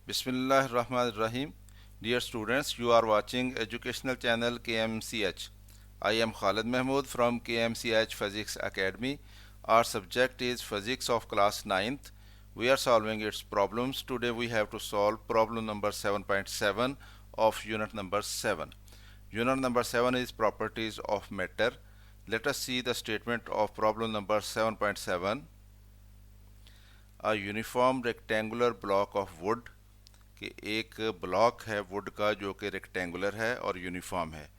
Bismillahirrahmanirrahim. Dear students, you are watching educational channel KMCH. I am Khalid Mahmood from KMCH Physics Academy. Our subject is Physics of class 9th. We are solving its problems. Today we have to solve problem number 7.7 of unit number 7. Unit number 7 is properties of matter. Let us see the statement of problem number 7.7. A uniform rectangular block of wood, कि एक block है would का जो कि rectangular है और uniform है।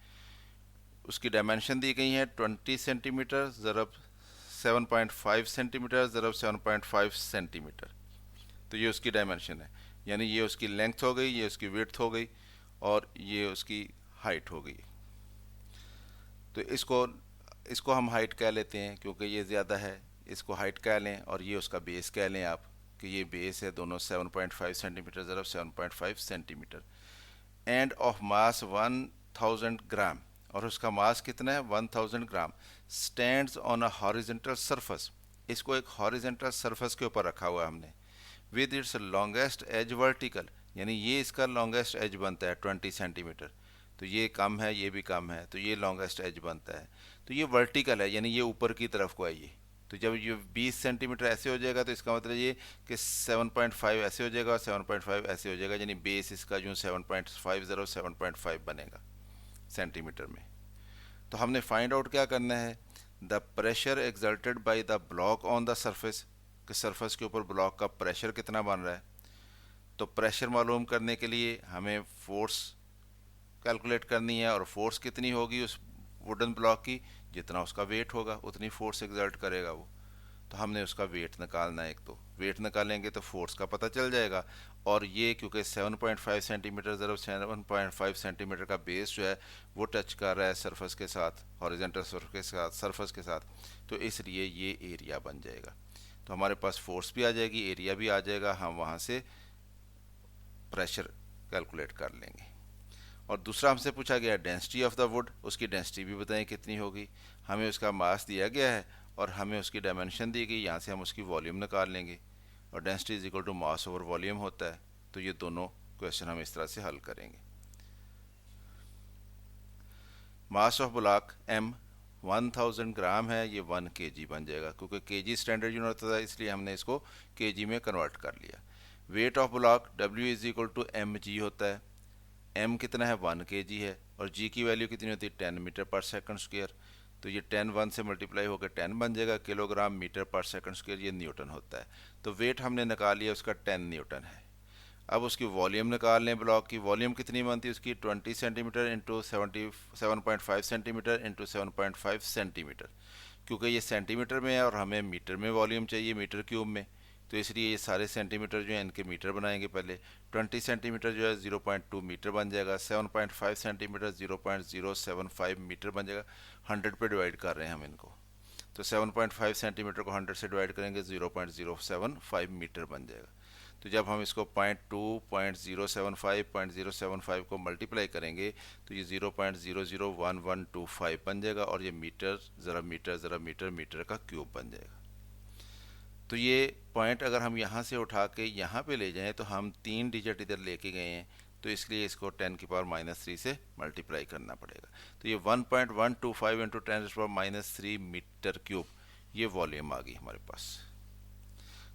उसकी डायमेंशन दी गई है 20 सेंटीमीटर ज़रब 7.5 सेंटीमीटर ज़रब 7.5 सेंटीमीटर। तो ये उसकी डायमेंशन है, यानी ये उसकी लेंथ हो गई, ये उसकी विड्थ हो गई और ये उसकी हाइट हो गई। तो इसको हम हाइट कह लेते हैं क्योंकि ये ज़्यादा है, इसको हाइट कह लें और ये उसका बेस कह लें आप कि ये बेस है दोनों 7.5 सेंटीमीटर ज़रब 7.5 centimetre. And of mass 1000 gram, और उसका मास कितना है 1000 gram. Stands on a horizontal surface, इसको एक हॉरिजेंटल सरफेस के ऊपर रखा हुआ है हमने। With its longest edge vertical, यानी ये इसका लॉन्गेस्ट एज बनता है 20 सेंटीमीटर। तो ये कम है, ये भी कम है, तो ये लॉन्गेस्ट एज बनता है। तो ये वर्टिकल है, यानी ये ऊपर की तरफ को है ये। तो जब ये 20 सेंटीमीटर ऐसे हो जाएगा तो इसका मतलब ये कि 7.5 ऐसे हो जाएगा और 7.5 ऐसे हो जाएगा, यानी बेस इसका जो 7.5 ज़रा 7.5 बनेगा सेंटीमीटर में। तो हमने फाइंड आउट क्या करना है, the pressure exerted by the block on the surface, कि सरफेस के ऊपर ब्लॉक का प्रेशर कितना बन रहा है। तो प्रेशर मालूम करने के लिए हमें फोर्स कैलकुलेट करनी है, और फोर्स कितनी होगी उस वुडन ब्लॉक की, जितना उसका वेट होगा उतनी फोर्स एक्सर्ट करेगा वो। तो हमने उसका वेट निकालना है। एक तो वेट निकालेंगे तो फोर्स का पता चल जाएगा, और ये क्योंकि 7.5 सेंटीमीटर ज़रब 7.5 सेंटीमीटर का बेस जो है वो टच कर रहा है सरफेस के साथ, हॉरिजॉन्टल सरफेस के साथ, तो इसलिए ये एरिया बन जाएगा। तो हमारे पास फोर्स भी आ जाएगी, एरिया भी आ जाएगा, हम वहाँ से प्रेशर कैलकुलेट कर लेंगे। और दूसरा हमसे पूछा गया डेंसिटी ऑफ द वुड, उसकी डेंसिटी भी बताएं कितनी होगी। हमें उसका मास दिया गया है और हमें उसकी डायमेंशन दी गई, यहाँ से हम उसकी वॉल्यूम निकाल लेंगे, और density is equal to mass over volume होता है। तो ये दोनों क्वेश्चन हम इस तरह से हल करेंगे। मास ऑफ ब्लॉक m 1000 ग्राम है, ये 1 kg बन जाएगा, क्योंकि kg स्टैंडर्ड यूनिट होता है इसलिए हमने इसको kg में कन्वर्ट कर लिया। Weight of block w is equal to mg होता है। m कितना है 1 kg है, और g की वैल्यू कितनी होती है 10 मीटर पर सेकंड स्क्वायर। तो ये 10 1 से मल्टीप्लाई होकर 10 बन जाएगा, किलोग्राम मीटर पर सेकंड स्क्वायर ये न्यूटन होता है। तो वेट हमने निकाल लिया, उसका 10 न्यूटन है। अब उसकी वॉल्यूम निकाल लें, ब्लॉक की वॉल्यूम कितनी बनती है उसकी 20 centimetre into 7.5 centimetre into 7.5 centimetre. क्योंकि ये सेंटीमीटर में है और हमें मीटर में वॉल्यूम चाहिए, मीटर क्यूब में, तो इसलिए ये सारे सेंटीमीटर जो है इनके मीटर बनाएंगे पहले। 20 सेंटीमीटर जो है 0.2 मीटर बन जाएगा, 7.5 सेंटीमीटर 0.075 मीटर बन जाएगा। 100 पे डिवाइड कर रहे हैं हम इनको, तो 7.5 सेंटीमीटर को 100 से डिवाइड करेंगे 0.075 मीटर बन जाएगा। तो जब हम इसको 0.075 को मल्टीप्लाई करेंगे तो ये 0.001125 बन जाएगा, और ये मीटर ज़रा मीटर ज़रा मीटर मीटर का क्यूब बन जाएगा। तो ये पॉइंट अगर हम यहाँ से उठा के यहाँ पे ले जाएं तो हम 3 डिजिट इधर लेके गए हैं, तो इसलिए इसको 10 की पावर -3 से मल्टीप्लाई करना पड़ेगा। तो ये 1.125 इंटू 10⁻³ मीटर क्यूब ये वॉल्यूम आ गई हमारे पास।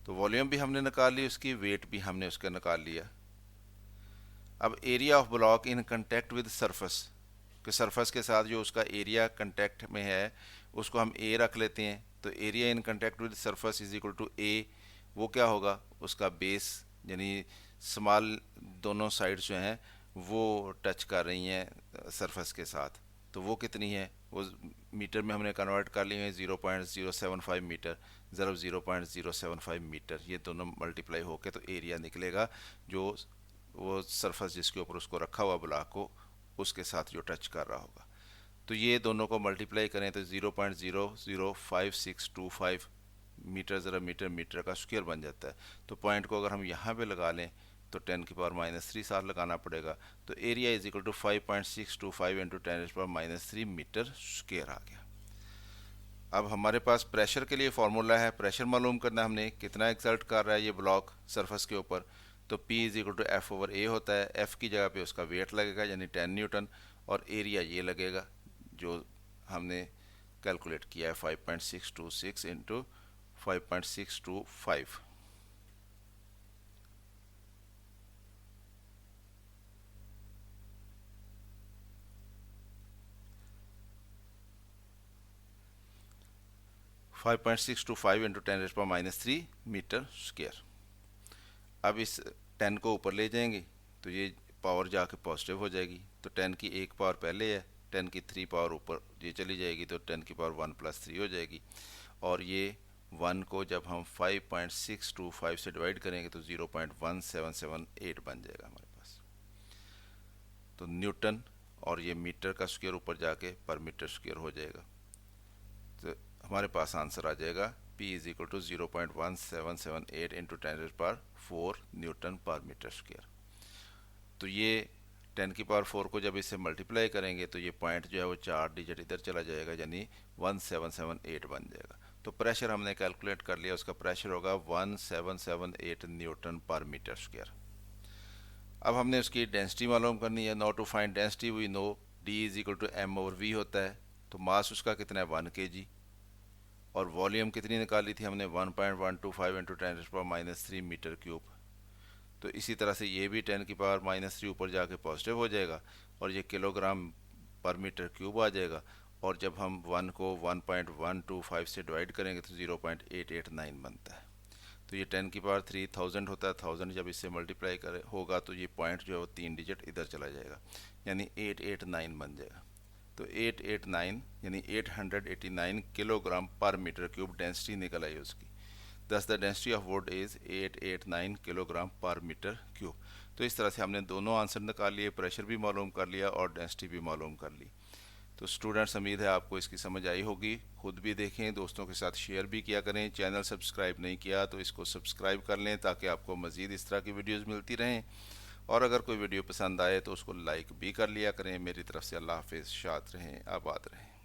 तो वॉल्यूम भी हमने निकाल ली, उसकी वेट भी हमने उसका निकाल लिया। अब area of block in contact with surface, कि सरफेस के साथ जो उसका एरिया कंटेक्ट में है उसको हम ए रख लेते हैं। तो area in contact with surface is equal to A, वो क्या होगा उसका बेस, यानी स्मॉल दोनों साइड्स जो हैं वो टच कर रही हैं सरफेस के साथ, तो वो कितनी है वो मीटर में हमने कन्वर्ट कर लिए हैं 0.075 मीटर ज़रब 0.075 मीटर, ये दोनों मल्टीप्लाई होके तो एरिया निकलेगा जो वो सरफेस जिसके ऊपर उसको रखा हुआ ब्लॉक को उसके साथ जो टच कर रहा होगा। तो ये दोनों को मल्टीप्लाई करें तो 0.00625 मीटर ज़रा मीटर मीटर का स्क्वायर बन जाता है। तो पॉइंट को अगर हम यहाँ पे लगा लें तो 10 की पावर -3 साथ लगाना पड़ेगा, तो area is equal to 5.625 into 10⁻³ metre square आ गया। अब हमारे पास प्रेशर के लिए फॉर्मूला है, प्रेशर मालूम करना हमने कितना एक्सर्ट कर रहा है ये ब्लॉक सरफेस के ऊपर। तो P is equal to F over A होता है। F की जगह पे उसका वेट लगेगा यानी 10 न्यूटन, और एरिया ये लगेगा जो हमने कैलकुलेट किया है 5.626 into 5.625। Five point six two five into 10⁻³ metre square. अब इस 10 को ऊपर ले जाएंगे तो ये पावर जाके पॉजिटिव हो जाएगी, तो 10 की एक पावर पहले है, 10 की 3 पावर ऊपर ये चली जाएगी, तो 10 की पावर 1 + 3 हो जाएगी। और ये 1 को जब हम 5.625 से डिवाइड करेंगे तो 0.1778 बन जाएगा हमारे पास। तो न्यूटन और ये मीटर का स्क्वायर ऊपर जाके पर मीटर स्क्वायर हो जाएगा, तो हमारे पास आंसर आ जाएगा P is equal to 0.1778 into 10⁻⁴ newton per metre square. तो ये 10 की पावर 4 को जब इससे मल्टीप्लाई करेंगे तो ये पॉइंट जो है वो 4 डिजिट इधर चला जाएगा यानी 1778 बन जाएगा। तो प्रेशर हमने कैलकुलेट कर लिया, उसका प्रेशर होगा 1778 न्यूटन पर मीटर स्क्वायर। अब हमने उसकी डेंसिटी मालूम करनी है। Now to find density we know D is equal to m over v होता है। तो मास उसका कितना है 1 kg, और वॉल्यूम कितनी निकाली थी हमने 1.125 इंटू 10⁻³ मीटर क्यूब। तो इसी तरह से ये भी 10 की पावर -3 ऊपर जाके पॉजिटिव हो जाएगा और ये किलोग्राम पर मीटर क्यूब आ जाएगा। और जब हम 1 को 1.125 से डिवाइड करेंगे तो 0.889 बनता है। तो ये 10 की पावर 3000 होता है, 1000 जब इससे मल्टीप्लाई करे होगा तो ये पॉइंट जो है वो 3 डिजिट इधर चला जाएगा यानी 889 बन जाएगा। तो 889 यानी 889 किलोग्राम पर मीटर क्यूब डेंसिटी निकल आई उसकी। दस the density of would is 889 kilogram पर मीटर क्यूब। तो इस तरह से हमने दोनों आंसर निकाल लिए, प्रेशर भी मालूम कर लिया और डेंसिटी भी मालूम कर ली। तो स्टूडेंट्स, उम्मीद है आपको इसकी समझ आई होगी। खुद भी देखें, दोस्तों के साथ शेयर भी किया करें। चैनल सब्सक्राइब नहीं किया तो इसको सब्सक्राइब कर लें ताकि आपको मज़ीद इस तरह की वीडियोज़ मिलती रहें। और अगर कोई वीडियो पसंद आए तो उसको लाइक भी कर लिया करें। मेरी तरफ से अल्लाह हाफिज़, शाद रहें, आबाद रहें।